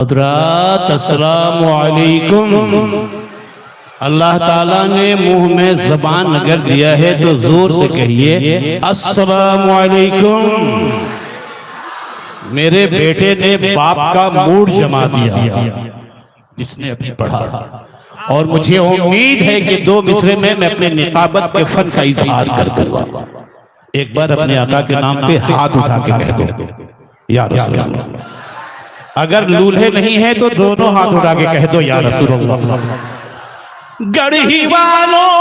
हज़रात अस्सलामु अलैकुम। अल्लाह ताला ने मुंह में ज़बान अगर दिया है तो जोर से कहिए अस्सलामु अलैकुम। मेरे बेटे ने बाप का मूड जमा दिया जिसने अभी पढ़ा, और मुझे उम्मीद है कि दो मिसरे में मैं अपने निकाबत के फन का इजहार कर दूंगा। एक बार अपने आका के नाम पे हाथ उठा के कह दो या रसूल अल्लाह। अगर लूल्हे नहीं है तो दोनों हाथ उठा के कह दो या रसूल अल्लाह। गढ़ी वालों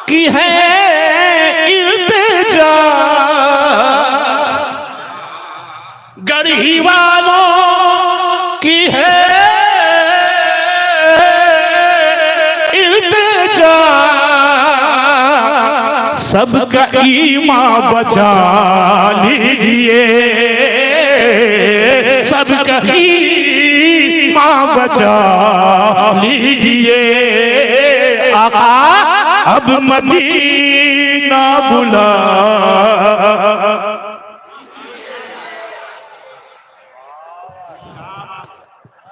की है इल्तिजा, गढ़ी वालों की है इल्तिजा, सबका ईमान बचा लीजिए, सबका ईमान बचा लीजिए। आका अब मदीना बुला।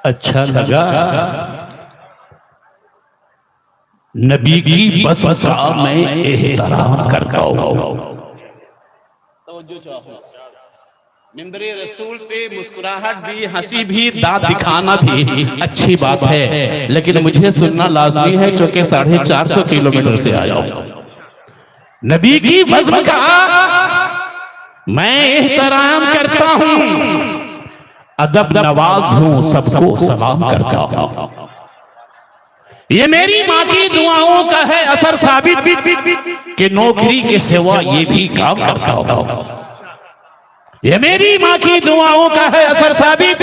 अच्छा लगा नबी की बस का मैं एहतराम करता हूँ। मिंबरे रसूल पे मुस्कुराहट भी, हंसी भी, दांत दिखाना भी अच्छी बात है, लेकिन मुझे सुनना लाजमी है क्योंकि 450 किलोमीटर से आया हूं। नबी की बज़्म का मैं एहतराम करता हूं, अदब नवाज हूं, सबको सलाम करता हूं। ये मेरी माँ की दुआओं का है असर साबित कि नौकरी के सिवा ये भी काम करता हूं। ये मेरी माँ की दुआओं का है असर साबित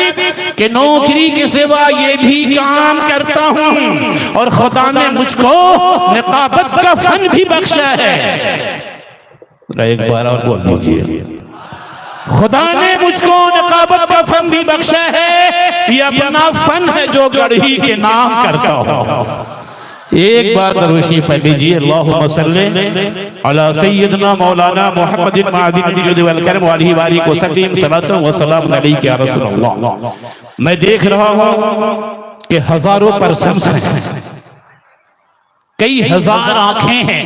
कि नौकरी के सिवा ये भी काम करता हूं, और खुदा ने मुझको निकाबत का फन भी बख्शा है। एक बार और बोल दीजिए, खुदा ने मुझको निकाबत का फन भी बख्शा है। ये अपना फन है जो गढ़ी के नाम करता हूं। एक बार दरूशी पढ़ लीजिए, अल्लाहुम्मा सल्ली अला सय्यदना मौलाना मुहम्मदिन मादिन जुद वल करम वाली वाली को सलीम सलातो व सलाम अलैका या रसूल अल्लाह। मैं देख रहा हूं कि हजारों पर्सन्स हैं, कई हजार आंखें हैं,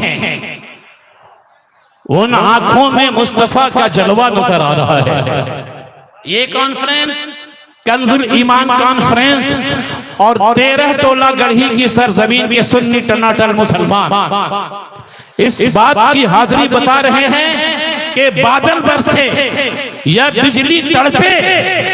उन आंखों में मुस्तफा का जलवा नजर आ रहा है। ये कॉन्फ्रेंस कंजुल ईमान कॉन्फ्रेंस और 13 टोला गढ़ी की सरजमीन के सुन्नी टनाटल मुसलमान इस बात की हाजिरी बता रहे हैं कि बादल बरसे या बिजली तड़पे,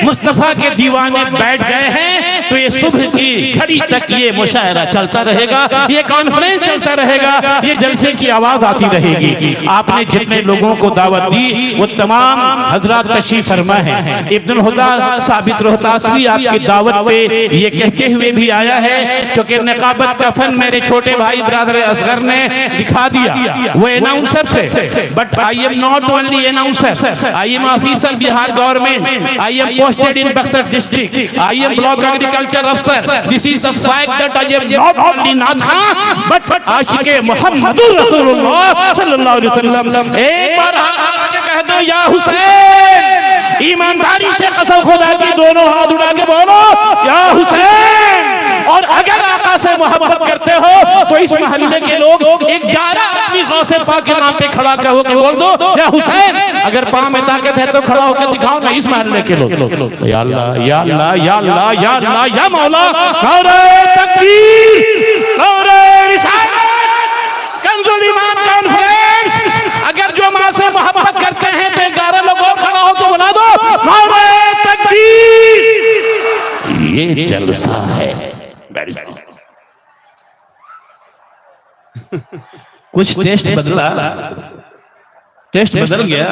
मुस्तफा के दीवाने बैठ गए हैं तो ये सुबह की घड़ी तक ये मुशायरा चलता रहेगा, ये कॉन्फ्रेंस चलता रहेगा, ये जलसे की आवाज आती रहेगी। आपने जितने लोगों को दावत दी वो तमाम हजरात तशरीफ फरमा है। इब्नुल हुदा साबित रोहतासवी आपकी दावत पे ये कहते हुए भी आया है क्योंकि निकाबत का फन मेरे छोटे भाई ब्रदर असगर ने दिखा दिया। वो अनाउंसर से, but I am not only announcer, I am officer Bihar government, I am posted in Buxar district, I am block agriculture अफसर। This is the fact that I am not only नाथा बट आशिके मुहम्मदुर रसूलुल्लाह सल्लल्लाहु अलैहि वसल्लम। एक बार आगे कह दो या हुसैन, ईमानदारी से कसम खुदा की दोनों हाथ उठा के बोलो या हुसैन। और अगर आका से मोहब्बत करते हो तो इस मोहल्ले के लोग 11 आदमी गौसे पाक के नाम पे खड़ा होकर बोल दो या हुसैन। अगर पांव में ताकत है तो खड़ा होकर दिखाओ ना इस मोहल्ले के लोग। या अल्लाह या अल्लाह या अल्लाह या अल्लाह या मौला, नारे तकबीर, नारे रिसालत, कंजुल ईमान कॉन्फ्रेंस। अगर जो मां से मोहब्बत करते हैं तो 11 लोग और खड़ा हो तो बुला दो, नारे तकबीर। ये जलसा है। कुछ टेस्ट बदला, टेस्ट बदल गया।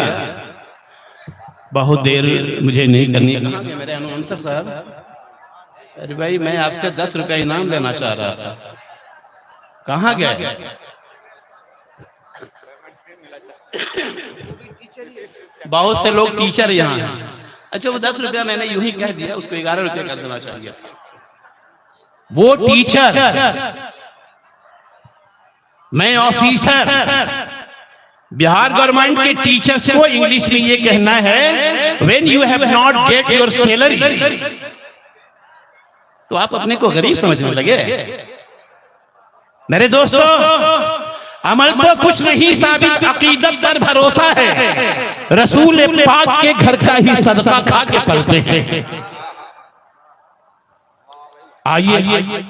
बहुत देर मुझे नहीं करनी। मेरे अनाउंसर साहब, अरे भाई मैं आपसे 10 रुपया इनाम लेना चाह रहा था, कहाँ गए? बहुत से लोग टीचर यहाँ हैं। अच्छा वो 10 रुपया मैंने यूं ही कह दिया, उसको 11 रुपया कर देना चाहिए था। वो टीचर, मैं ऑफिसर। बिहार गवर्नमेंट के टीचर्स को इंग्लिश में ये कहना है, when you have not get your salary तो आप अपने को गरीब समझने लगे। मेरे दोस्तों, अमल तो कुछ नहीं साबित, अकीदत पर भरोसा है। रसूल पाक के घर का ही सदका खा के पलते हैं। आइए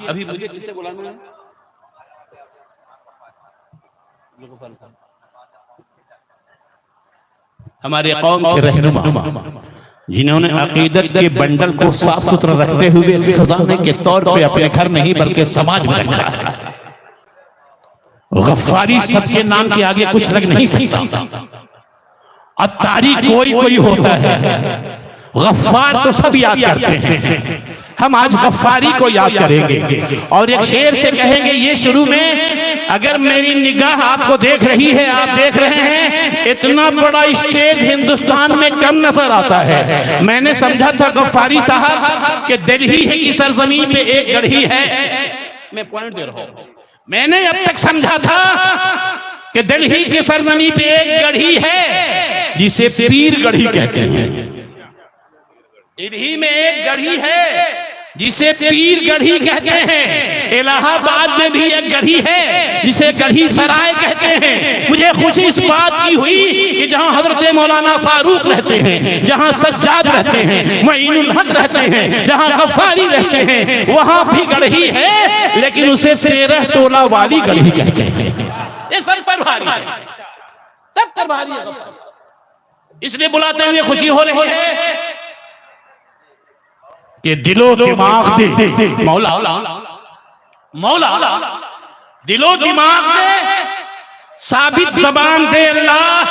अभी मुझे किसे बुलाना है? हमारे कौम के रहनुमा जिन्होंने अकीदत के बंडल को साफ सुथरा रखते हुए खजाने के तौर पे अपने घर नहीं बल्कि समाज में रखा है। गफ्फारी सबके नाम के आगे कुछ लग नहीं सकता। अत्तारी कोई कोई होता है, गफ्फार तो सब याद करते हैं। हम आज गफ्फारी को याद करेंगे और एक शेर से कहेंगे। ये शुरू में, अगर मेरी निगाह आपको देख रही है, आप देख रहे हैं, इतना बड़ा स्टेज हिंदुस्तान में कम नजर आता है। मैंने समझा था गफ्फारी साहब कि दिल्ली की सरजमीन पे एक गढ़ी है। मैं पॉइंट दे रहा हूं। मैंने अब तक समझा था कि दिल्ली की सरजमीन पे एक गढ़ी है जिसे पीर गढ़ी कहते हैं। दिल्ली में एक गढ़ी है जिसे पीर गढ़ी कहते हैं। इलाहाबाद में भी एक गढ़ी है जिसे गढ़ी सराय कहते हैं। मुझे खुशी इस बात की हुई कि जहां हजरत मौलाना फारूक रहते हैं, जहां सज्जाद रहते हैं, मईनुल हक रहते हैं, जहां गफ्फारी रहते हैं, वहां भी गढ़ी है, लेकिन उसे 13 टोला वाली गढ़ी कहते हैं। ये सब पर भारी है, सब पर भारी है। इसलिए बुलाते हुए खुशी हो रही है ये दिलो दिमाग दे मौला, मौला दिलो दिमाग दे, साबित जबान दे अल्लाह,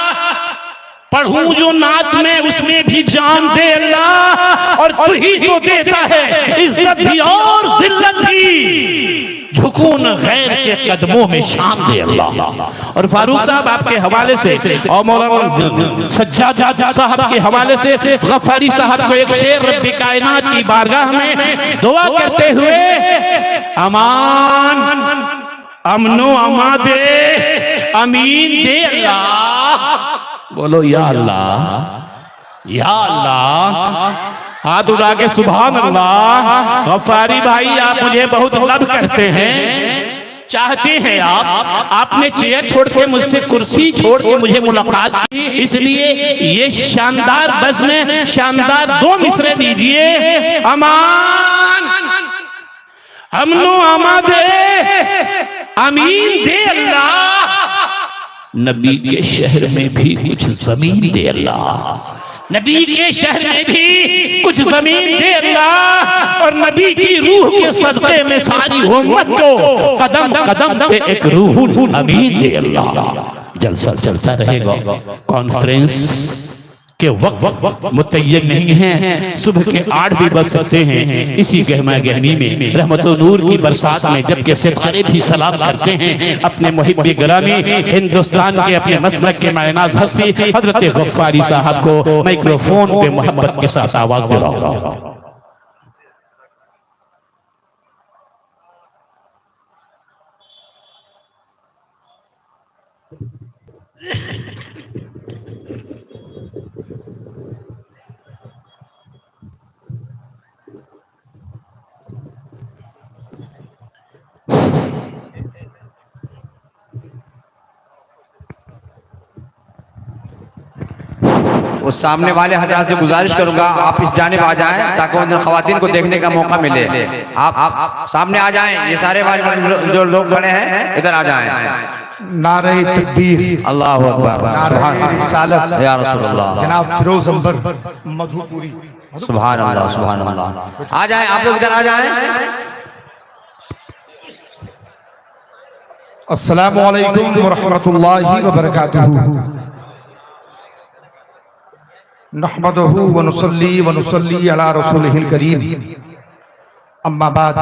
पढ़ूं जो नात में उसमें भी जान दे अल्लाह। और तू ही जो देता है इज्जत भी और जिल्लत भी, झुकून गैर के कदमों में शान दे अल्लाह। और फारूक साहब आपके हवाले से और मौलाना सज्जाद साहब के हवाले से गफ्फारी साहब को एक शेर रब्बे कायनात की बारगाह में दुआ करते हुए, अमान अमनो अमा दे, अमीन दे अल्लाह। बोलो या अल्लाह, या अल्लाह। हाथ उठा के सुभान अल्लाह। गफ्फारी भाई, आप मुझे बहुत लब करते हैं, चाहते हैं आप। आपने चेयर छोड़ के, मुझसे कुर्सी छोड़ के मुझे मुलाकात की, इसलिए ये शानदार बज़्म में शानदार 2 मिसरे दीजिए। अमान अमनो अमा दे, अमीन दे अल्लाह। नबी के शहर में भी कुछ जमीन दे अल्लाह, नबी के शहर में भी कुछ जमीन दे अल्लाह। और नबी की रूह के सदक़े में सारी उम्मत को कदम कदम पे एक रूहुल अमीन दे अल्लाह। जलसा चलता रहेगा। कॉन्फ्रेंस के वक्त मुतय्यन नहीं है, सुबह के 8 भी बज सकते हैं। इसी गहमा गहमी में रहमत और नूर की बरसात में जबकि सितारे भी सलाम करते हैं अपने मुहिब्बे गिरामी, हिंदुस्तान के अपने मसलक के मायनाज हस्ती हजरत गफ्फारी साहब को माइक्रोफोन पे मोहब्बत के साथ आवाज दे रहा हूं। उस सामने वाले हजरात से गुजारिश करूंगा आप इस जानिब आ जाएं ताकि उन खवातीन को देखने का मौका मिले। आप सामने आ जाएं, ये सारे वाले जो लोग खड़े हैं इधर आ जाएं। नारे तकबीर, अल्लाहु अकबर, नारे रिसालत या रसूलुल्लाह, जनाब फिरोज अंबर मधुपुरी, सुभान अल्लाह, सुभान अल्लाह। आ जाएं, आप लोग इधर आ जाएं। अस्सलामु अलैकुम व रहमतुल्लाहि व बरकातुहू। नहमदुहु व नुसल्ली अला रसूलिहिल करीम। अम्मा बाद,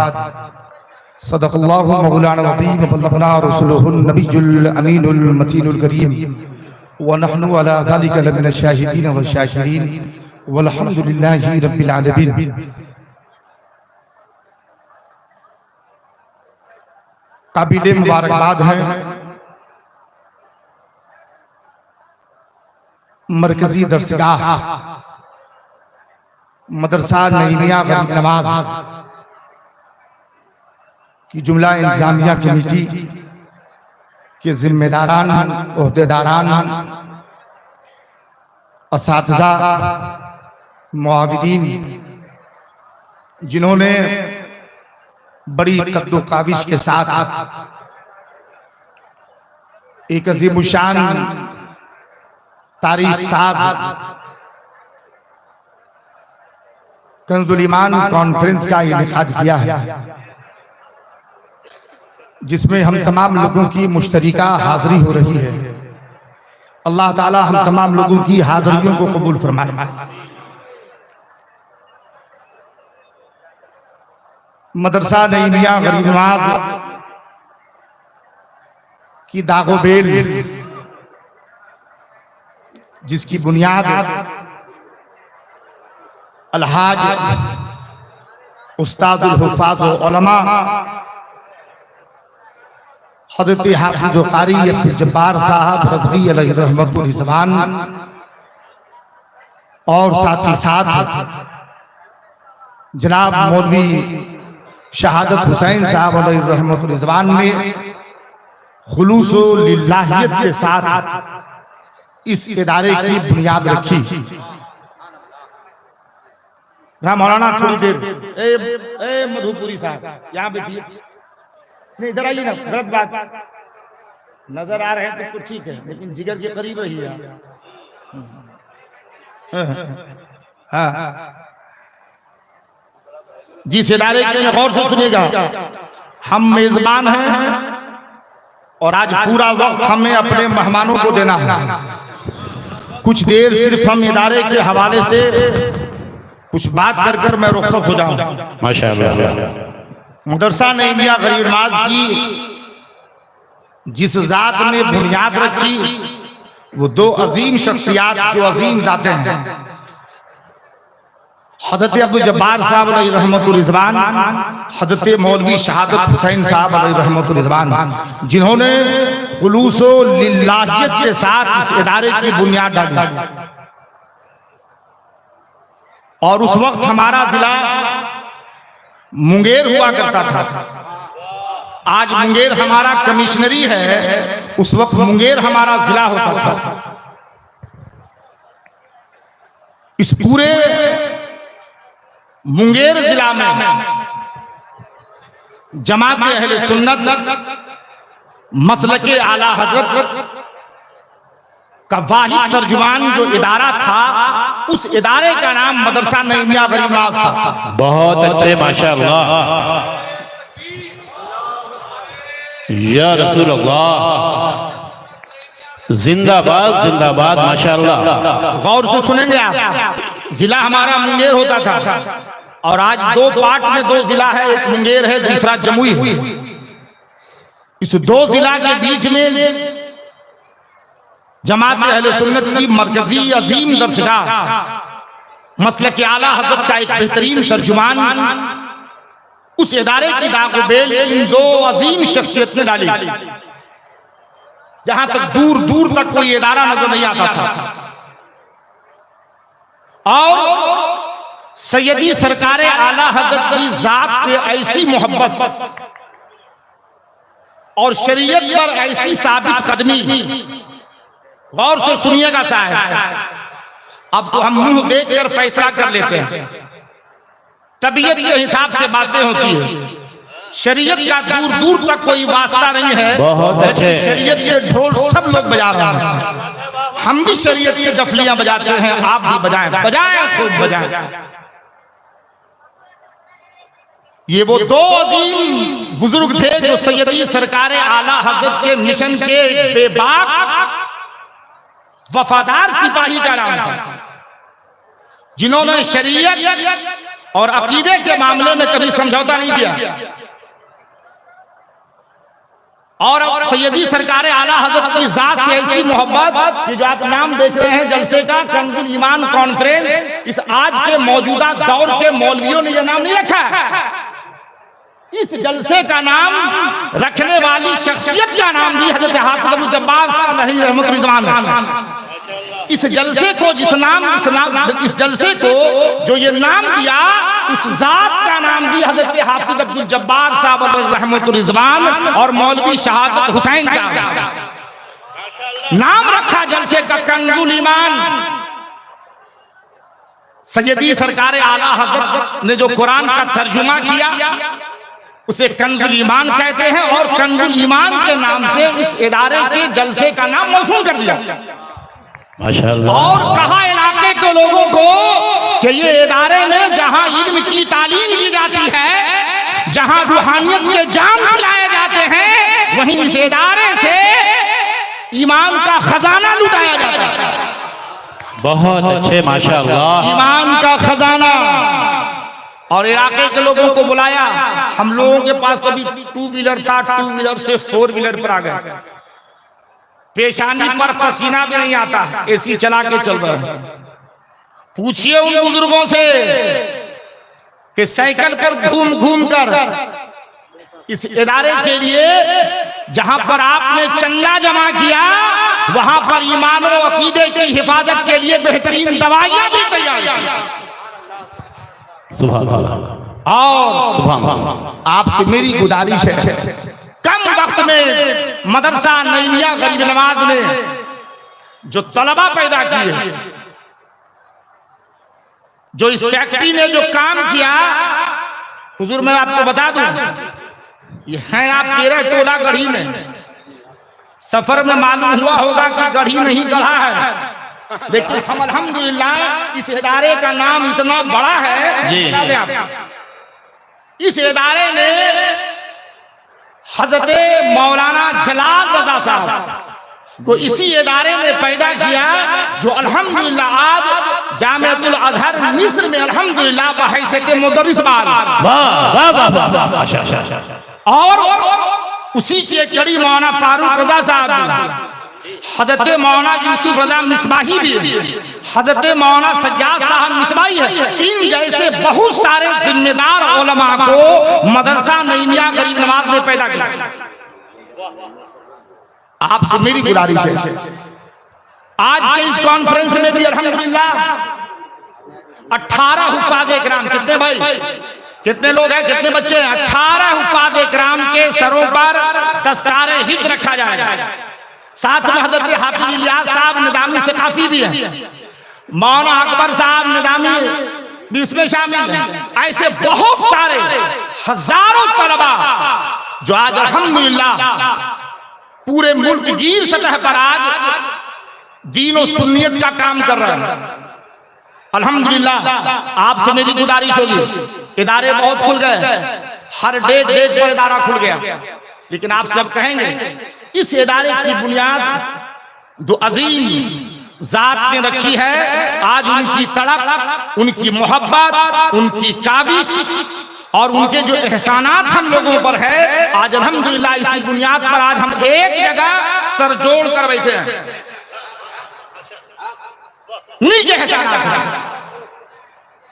सदक़ल्लाहु मौलाना अज़ीम व बल्लगना रसूलुहुन नबियुल अमीनुल मतीनुल करीम व नहनु अला ज़ालिका लमिनश शाहिदीन व शाकिरीन वल्हम्दुलिल्लाहि रब्बिल आलमीन। काबिले मुबारकबाद है मरकजी दरसगाह मदरसा नईमिया गरीब नवाज कि जुमला इंतजामिया कमेटी के जिम्मेदारान, ओहदेदारान, असातिज़ा, मुआविदीन, जिन्होंने बड़ी कद्दो काविश के साथ एक अज़ीमुशान तारीख साज कंजुल ईमान कॉन्फ्रेंस का इनेकाद किया है, जिसमें हम तमाम लोगों की मुश्तरिका हाजिरी हो रही है। अल्लाह ताला हम तमाम लोगों की हाजिरियों को कबूल फरमाए। मदरसा नईमिया गरीब नवाज की दागोबेल, जिसकी बुनियाद अलहाज उस्तादुल हुफ़ाज़ व उलमा हज़रत हाफ़िज़ व क़ारी अब्दुल जब्बार साहब रज़वी अलैहि रहमतुल रिज़वान और साथ ही साथ जनाब मौलवी शहादत हुसैन साहब अलैहि रहमतुल रिज़वान ने खुलूस व लिल्लाहियत के साथ इस इदारे की बुनियाद रखी। मौलाना थोड़ी देर ए मधुपुरी साहब यहाँ बैठिए, नहीं इधर आइए ना, गलत बात नजर आ रहे हैं तो ठीक है, लेकिन जिगर के करीब रहिए। जिस इदारे के गौर से सुनिएगा, हम मेजबान हैं और आज पूरा वक्त हमें अपने मेहमानों को देना है। कुछ देर सिर्फ हम इदारे के हवाले से कुछ बात कर कर मैं रुखसत हो जाऊं। माशाअल्लाह। मदरसा नईमिया गरीब नवाज की जिस जात ने बुनियाद रखी, वो दो अजीम शख्सियात जो अजीम जाते हैं, हज़रत अब्दुल जब्बार साहब अलैहि रहमतुल रिज़वान, हज़रत मौलवी शहादत हुसैन साहब अलैहि रहमतुल रिज़वान, जिन्होंने खुलूस व लिल्लाहियत के साथ इस इदारे की बुनियाद डाली। और उस वक्त हमारा जिला मुंगेर हुआ करता था, आज मुंगेर हमारा कमिश्नरी है, उस वक्त मुंगेर हमारा जिला होता था। इस पूरे मुंगेर जिला में जमात अहले सुन्नत मसलके आला हज़रत का वाहिद तर्जुमान जो इदारा था, उस इदारे का नाम मदरसा नईमिया गरीब नवाज था। बहुत अच्छे, माशाअल्लाह, या रसूल अल्लाह, जिंदाबाद जिंदाबाद, माशाअल्लाह। गौर से सुनेंगे आप, जिला हमारा मुंगेर होता था और आज दो पार्ट में दो जिला है, एक मुंगेर है, दूसरा जमुई है। इस दो जिला के बीच में जमात अहले सुन्नत की मरकजी अजीम दरसगाह मसलक आला हज़रत का एक बेहतरीन तर्जुमान, उस इदारे की दागोबेल इन दो अजीम शख्सियत ने डाली, जहां तक दूर दूर तक कोई इदारा नजर नहीं आता था। और सैयदी सरकार आला हज़रत की जात से ऐसी मोहब्बत और शरीयत पर ऐसी साबित कदमी, गौर से सुनिएगा साहब, अब तो हम मुंह देखकर फैसला कर लेते हैं, तबीयत के हिसाब से बातें होती है। शरीयत का दूर दूर तक कोई वास्ता नहीं है। बहुत अच्छे। शरीयत के ढोल सब लोग बजा रहे हैं, हम भी शरीयत की डफलियां बजाते हैं, आप भी बजाएं, बजाएं, खूब बजाएं। ये वो दो अजीम बुजुर्ग थे जो सैयदी सरकार आला हज़रत के मिशन के बेबाक वफादार सिपाही का नाम था, जिन्होंने शरीयत और अकीदे के मामले में कभी समझौता नहीं किया। और सैयदी सरकार आला हज़रत की जात से ऐसी मोहब्बत कि जो आप नाम देख रहे हैं जलसे का, कंजुल ईमान कॉन्फ्रेंस, इस आज के मौजूदा दौर के मौलवियों ने यह नाम नहीं रखा है। इस जलसे का नाम रखने वाली शख्सियत का नाम भी हज़रत हाफ़िज़ अब्दुल जब्बार अलैहि रहमतुल रिज़वान। इस जलसे को इस जलसे को जो ये नाम दिया, उस जात का नाम भी हजरत हाफिज अब्दुल जब्बार साहब रहमतुर रिजवान और मौलवी शहादत हुसैन साहब नाम रखा जलसे का कंजुल ईमान। सैयदी सरकार आला हजरत ने जो कुरान का तर्जुमा किया उसे कंजुल ईमान कहते हैं, और कंजुल ईमान के नाम से इस इदारे के जलसे का नाम मौसूल कर दिया माशाअल्लाह। और कहा इलाके के लोगों को कि ये इदारे में जहां इल्म की तालीम दी जाती है, जहां रूहानियत के जाम खिलाए जाते हैं, वहीं इस इदारे से ईमान का खजाना लुटाया जाता है। बहुत अच्छे माशाअल्लाह। ईमान का खजाना। और इलाके के लोगों को बुलाया। हम लोगों के पास तो अभी 2 व्हीलर था, 2 व्हीलर से 4 व्हीलर पर आ गए। पेशानी पर पसीना भी नहीं आता, एसी चला के चल रहा है। पूछिए उन बुजुर्गों से कि साइकिल पर घूम घूम कर इस इदारे के लिए जहां पर आपने चंदा जमा किया, वहां पर ईमान और अकीदे की हिफाजत के लिए बेहतरीन दवाइयां भी तैयार की। सुभान अल्लाह। और सुभान अल्लाह। आपसे मेरी गुजारिश है, कम वक्त में मदरसा नईमिया गरीब नवाज ने जो तलबा पैदा किए, जो इस फैक्ट्री ने जो काम किया, हुजूर मैं आपको बता दूं, ये हैं आप 13 टोला गढ़ी में। सफर में मालूम हुआ होगा कि गढ़ी नहीं गढ़ा है, लेकिन हम अल्हम्दुलिल्लाह इस इदारे का नाम इतना बड़ा है जी। इस इदारे ने हजरत मौलाना जलाल रजा साहब को इसी इदारे में पैदा किया, जो अल्हम्दुलिल्लाह आज जामिअतुल अजहर मिस्र में अल्हम्दुलिल्लाह बहैसियत मुदर्रिस और उसी के कड़ी मौलाना फारूक रजा साहब, हजरत मौलाना यूसुफ रजा मिसबाही भी, हजरत मौलाना सज्जाद साहब मिसबाही है। इन जैसे बहुत सारे जिम्मेदार उलमा को मदरसा नईमिया गरीब नवाज ने पैदा किया। आपसे मेरी गुजारिश है, आज के इस कॉन्फ्रेंस में भी अल्हम्दुलिल्लाह 18 हुफ्फाज़े किराम, कितने भाई, कितने लोग हैं, कितने बच्चे हैं, 18 हुफ्फाज़े किराम के सरों पर दस्तारे हिफ्ज़ रखा जाएगा। साथ में हजरत हाफिज इलियास साहब निजामी से काफी भी है, मौलाना अकबर साहब निजामी भी उसमें शामिल है। ऐसे बहुत सारे हजारों तलबा जो आज अल्हम्दुलिल्लाह पूरे मुल्क गिर सतह पर आज दीन और सुन्नियत का काम कर रहे हैं। अल्हम्दुलिल्लाह आपसे मेरी गुजारिश होगी, इदारे बहुत खुल गए, हर डेट पर इदारा खुल गया, लेकिन आप सब कहेंगे इस इदारे की बुनियाद जो अजीम जात ने रखी है, आज उनकी तड़प, उनकी मोहब्बत, उनकी काबिश और उनके जो एहसानात हम लोगों पर है, आज अल्हम्दुलिल्लाह इसी बुनियाद पर आज हम एक जगह सर जोड़ कर बैठे हैं। उन्हीं के एहसानात हैं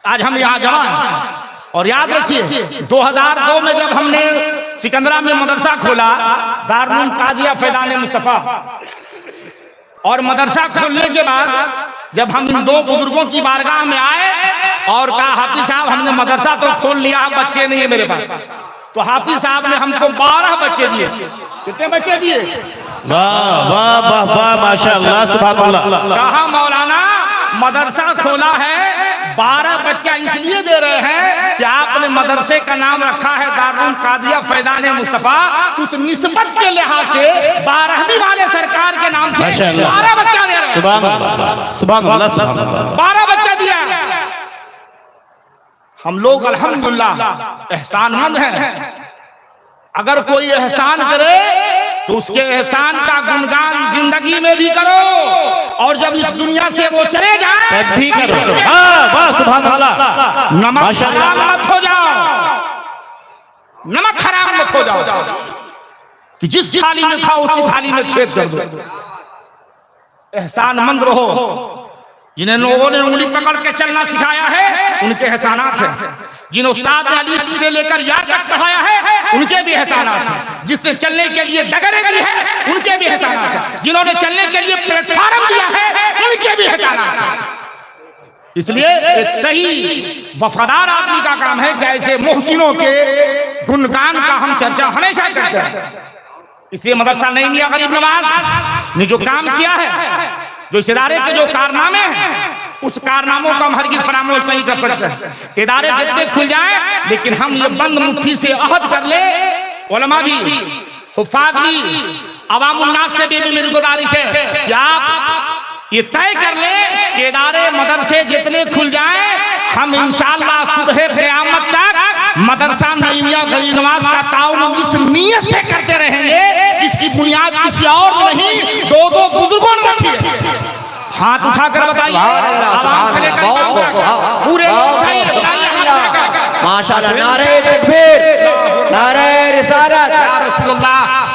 आज हम यहाँ जमा हैं। और याद रखिए 2002 में जब हमने सिकंदरा में मदरसा खोला, दारुल कादिया फैदान मुस्तफा, और मदरसा खोलने के बाद जब हम इन 2 बुजुर्गों की बारगाह में आए और कहा हाफिज साहब हमने मदरसा तो खोल लिया, बच्चे नहीं है मेरे पास, तो हाफिज साहब ने हमको 12 बच्चे दिए। कितने बच्चे दिए? वाह वाह वाह वाह माशाअल्लाह सुभान अल्लाह। कहा मौलाना मदरसा खोला है, 12 बच्चा इसलिए दे रहे हैं कि आपने मदरसे का नाम रखा है दारुल कादिया फैदान मुस्तफा, तो उस निस्बत के लिहाज से 12वीं वाले सरकार के नाम से 12 बच्चा दे रहे हैं। सुभान अल्लाह सुभान अल्लाह सुभान अल्लाह। 12 बच्चा दिया। हम लोग अल्हम्दुलिल्लाह एहसानमंद हैं। अगर कोई एहसान करे तो उसके एहसान का गुणगान जिंदगी में भी करो, और जब इस दुनिया से वो चले जाए भी करो। हाँ वाह सुभान अल्लाह। नमक हराम मत हो जाओ, नमक हराम मत हो जाओ कि जिस थाली में खाओ उसी थाली में छेद कर दो। एहसानमंद रहो। जिन्हें लोगों ने उंगली पकड़ के चलना सिखाया है उनके एहसानात हैं। जिन उस्ताद ने अली से लेकर या तक पढ़ाया है उनके भी एहसानात हैं। जिसने चलने के लिए डगरें दी है उनके भी एहसानात हैं। जिन्होंने चलने के लिए प्लेटफार्म दिया है उनके भी एहसानात हैं। इसलिए एक सही वफादार आदमी का काम है कि ऐसे मोहसिनों के गुणगान का हम चर्चा हमेशा करते हैं। इसलिए मदरसा नईमिया गरीब नवाज ने जो काम किया है, जो इस इदारे के जो कारनामे हैं, उस कारनामों का हम हरगिज़ फरामोश नहीं कर सकते। इदारे जितने खुल जाएं, लेकिन हम ये बंद मुट्ठी से अहद कर ले, उलमा भी, हुफ्फाज भी, अवामुन्नास से भी मेरी गुजारिश है कि आप ये तय कर ले कि इदारे मदरसे जितने खुल जाएं, हम इंशाअल्लाह सुबह क़यामत तक मदरसा नईमिया गरीब नवाज का ताउन इस नीयत से करते रहेंगे जिसकी बुनियाद किसी और नहीं, दो दो बुजुर्गों ने रखी है। हाथ उठाकर बताइए, पूरे माशाअल्लाह। नारे तकबीर, नारे रिसालत,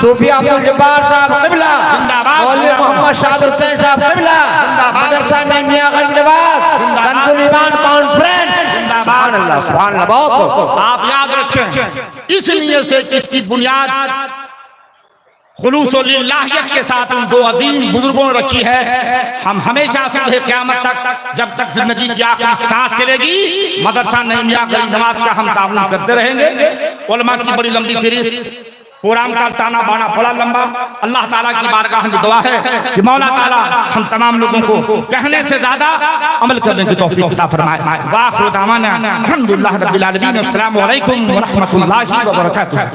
सूफी अब्दुल जब्बार साहब क़िबला, मौलवी मोहम्मद शाहिद हुसैन साहब क़िबला, मदरसा नईमिया गरीब नवाज, कंजुल ईमान कॉन्फ्रेंस। सुभान अल्लाह, सुभान अल्लाह। बहुत आप याद रखें, इसलिए से इसकी बुनियाद खुलूस और लिल्लाहियत के साथ उन दो अजीम बुजुर्गों ने रखी है। हम हमेशा सुबह क़यामत तक, जब तक जिंदगी की आखिरी सांस चलेगी, मदरसा नईमिया गरीब नवाज का हम ताउन करते रहेंगे। उलमा की बड़ी लंबी फहरिस्त, कुरान का ताना बाना बड़ा लंबा। अल्लाह ताला की बारगाह में दुआ है कि मौला ताला हम तमाम लोगों को कहने से ज्यादा अमल करने की तौफीक अता फरमाए। वाखिर दावाना अल्हम्दुलिल्लाह रब्बिल आलमीन। अस्सलामु अलैकुम व रहमतुल्लाहि व बरकातुहू।